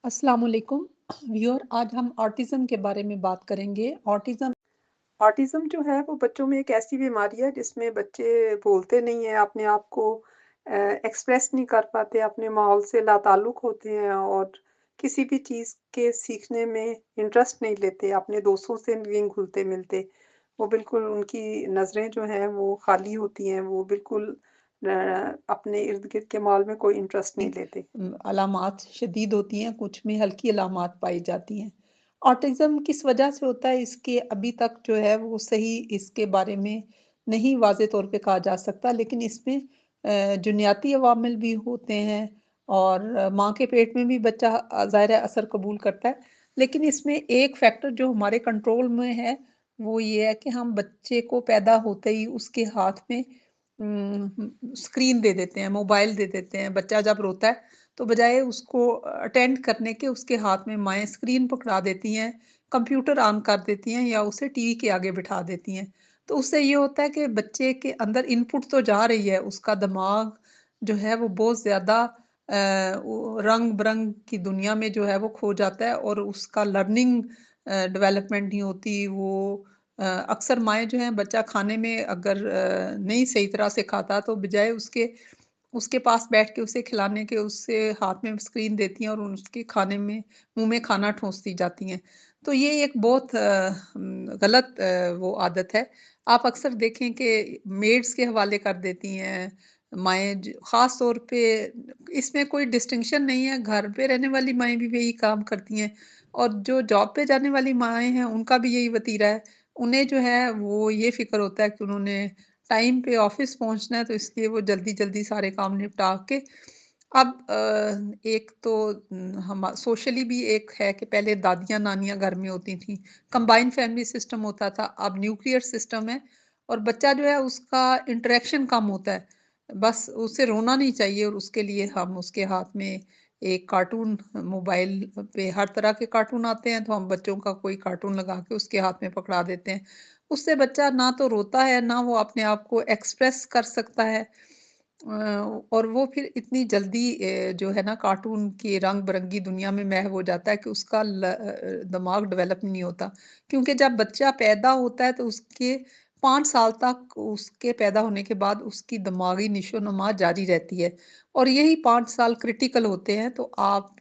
अस्सलाम वालेकुम व्यूअर। आज हम ऑटिज़्म के बारे में बात करेंगे। ऑटिज़्म जो है वो बच्चों में एक ऐसी बीमारी है जिसमें बच्चे बोलते नहीं हैं, अपने आप को एक्सप्रेस नहीं कर पाते, अपने माहौल से लाताल्लुक़ होते हैं और किसी भी चीज़ के सीखने में इंटरेस्ट नहीं लेते, अपने दोस्तों से नहीं घुलते-मिलते। वो बिल्कुल उनकी नज़रें जो हैं वो खाली होती हैं, वो बिल्कुल अपने इर्द-गिर्द के माहौल में कोई इंटरेस्ट नहीं लेते। अलामात शदीद होती हैं, कुछ में हल्की अलामात पाई जाती हैं। ऑटिज़्म किस वजह से होता है, इसके अभी तक जो है वो सही इसके बारे में नहीं वाज़े तौर पे कहा जा सकता, लेकिन इसमें जुनियाती अवामिल भी होते हैं और माँ के पेट में भी बच्चा ज़ाहिर है असर कबूल करता है। लेकिन इसमें एक फैक्टर जो हमारे कंट्रोल में है, वो ये है कि हम बच्चे को पैदा होते ही उसके हाथ में स्क्रीन दे देते हैं, मोबाइल दे देते हैं। बच्चा जब रोता है, तो बजाय उसको अटेंड करने के उसके हाथ में माएँ स्क्रीन पकड़ा देती हैं, कंप्यूटर ऑन कर देती हैं या उसे टीवी के आगे बिठा देती हैं। तो उससे ये होता है कि बच्चे के अंदर इनपुट तो जा रही है, उसका दिमाग जो है वो बहुत ज़्यादा वो रंग-बिरंग की दुनिया में जो है वो खो जाता है और उसका लर्निंग डेवलपमेंट नहीं होती। वो अक्सर माएँ जो हैं बच्चा खाने में अगर नहीं सही तरह से खाता तो बजाय उसके उसके पास बैठ के उसे खिलाने के उससे हाथ में स्क्रीन देती हैं और उसके खाने में मुँह में खाना ठोंसती जाती हैं। तो ये एक बहुत गलत वो आदत है। आप अक्सर देखें कि मेड्स के हवाले कर देती हैं माएँ ज ख़ास तौर पे इसमें कोई डिस्टिंक्शन नहीं है, घर पे रहने वाली माएँ भी यही काम करती हैं और जो जॉब पे जाने वाली माएँ हैं, उनका भी यही वतीरा है। उन्हें जो है वो ये फ़िक्र होता है कि उन्होंने टाइम पे ऑफ़िस पहुँचना है तो इसलिए वो जल्दी-जल्दी सारे काम निपटा के अब एक तो हम सोशली भी एक है कि पहले दादियाँ-नानियाँ घर में होती थीं, कंबाइंड फैमिली सिस्टम होता था, अब न्यूक्लियर सिस्टम है और बच्चा जो है उसका इंटरैक्शन कम होता है। बस उसे रोना नहीं चाहिए और उसके लिए हम उसके हाथ में एक कार्टून मोबाइल पे हर तरह के कार्टून आते हैं, तो हम बच्चों का कोई कार्टून लगा के उसके हाथ में पकड़ा देते हैं। उससे बच्चा ना तो रोता है, ना वो अपने आप को एक्सप्रेस कर सकता है। और वो फिर इतनी जल्दी जो है ना कार्टून की रंग-बिरंगी दुनिया में महव हो जाता है कि उसका दिमाग डेवलप नहीं होता। क्योंकि जब बच्चा पैदा होता है तो उसके 5 साल तक उसके पैदा होने के बाद उसकी दिमागी निशो-नुमा जारी रहती है और यही 5 साल क्रिटिकल होते हैं। तो आप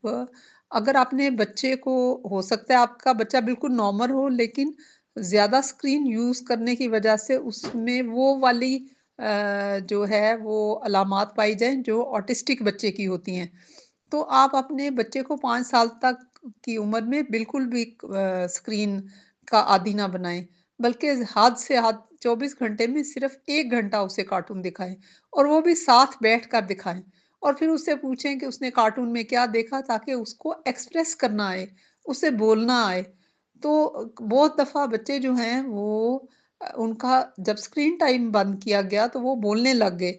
अगर अपने बच्चे को हो सकता है आपका बच्चा बिल्कुल नॉर्मल हो लेकिन ज़्यादा स्क्रीन यूज़ करने की वजह से उसमें वो वाली जो है वो अलामात पाई जाएँ जो ऑटिस्टिक बच्चे की होती हैं। तो आप अपने बच्चे को 5 साल तक की उम्र में बिल्कुल भी स्क्रीन का आदी ना बनाएँ, बल्कि हद से हद 24 घंटे में सिर्फ़ 1 घंटा उसे कार्टून दिखाएँ और वो भी साथ बैठकर दिखाएँ और फिर उससे पूछें कि उसने कार्टून में क्या देखा ताकि उसको एक्सप्रेस करना आए, उसे बोलना आए। तो बहुत दफ़ा बच्चे जो हैं वो उनका जब स्क्रीन टाइम बंद किया गया तो वो बोलने लग गए।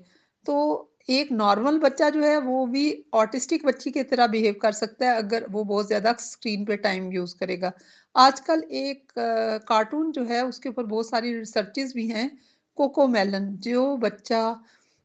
तो एक नॉर्मल बच्चा जो है वो भी ऑटिस्टिक बच्ची की तरह बिहेव कर सकता है अगर वो बहुत ज़्यादा स्क्रीन पे टाइम यूज़ करेगा। आजकल एक कार्टून जो है उसके ऊपर बहुत सारी रिसर्चेज़ भी हैं, कोकोमेलन जो बच्चा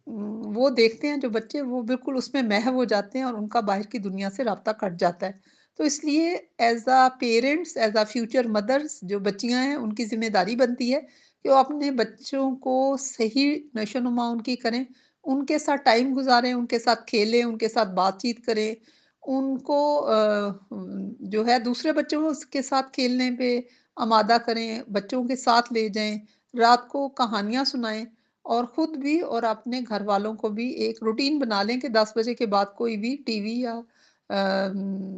वो देखते हैं जो बच्चे वो बिल्कुल उसमें महव हो जाते हैं और उनका बाहर की दुनिया से राब्ता कट जाता है। तो इसलिए as a parents, as a future mothers जो बच्चियाँ हैं उनकी ज़िम्मेदारी बनती है कि वो अपने बच्चों को सही नशो-नुमा उनकी करें, उनके साथ टाइम गुज़ारें, उनके साथ खेलें, उनके साथ बातचीत करें, उनको जो है दूसरे बच्चों के साथ खेलने पे आमादा करें, बच्चों के साथ ले जाएँ, रात को कहानियाँ सुनाएँ और खुद भी और अपने घरवालों को भी एक रूटीन बना लें कि 10 बजे के बाद कोई भी टीवी या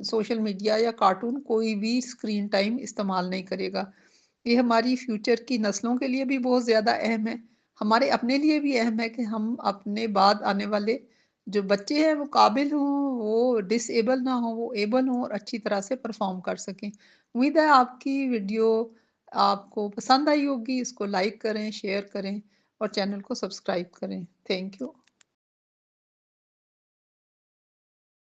सोशल मीडिया या कार्टून कोई भी स्क्रीन टाइम इस्तेमाल नहीं करेगा। ये हमारी फ्यूचर की नस्लों के लिए भी बहुत ज़्यादा अहम है। हमारे अपने लिए भी अहम है कि हम अपने बाद आने वाले जो बच्चे हैं वो काबिल हों, वो डिसेबल ना हों, वो एबल हों और अच्छी तरह से परफ़ॉर्म कर सकें। उम्मीद है आपकी वीडियो आपको पसंद आई होगी। इसको लाइक करें, शेयर करें और चैनल को सब्सक्राइब करें। Thank you.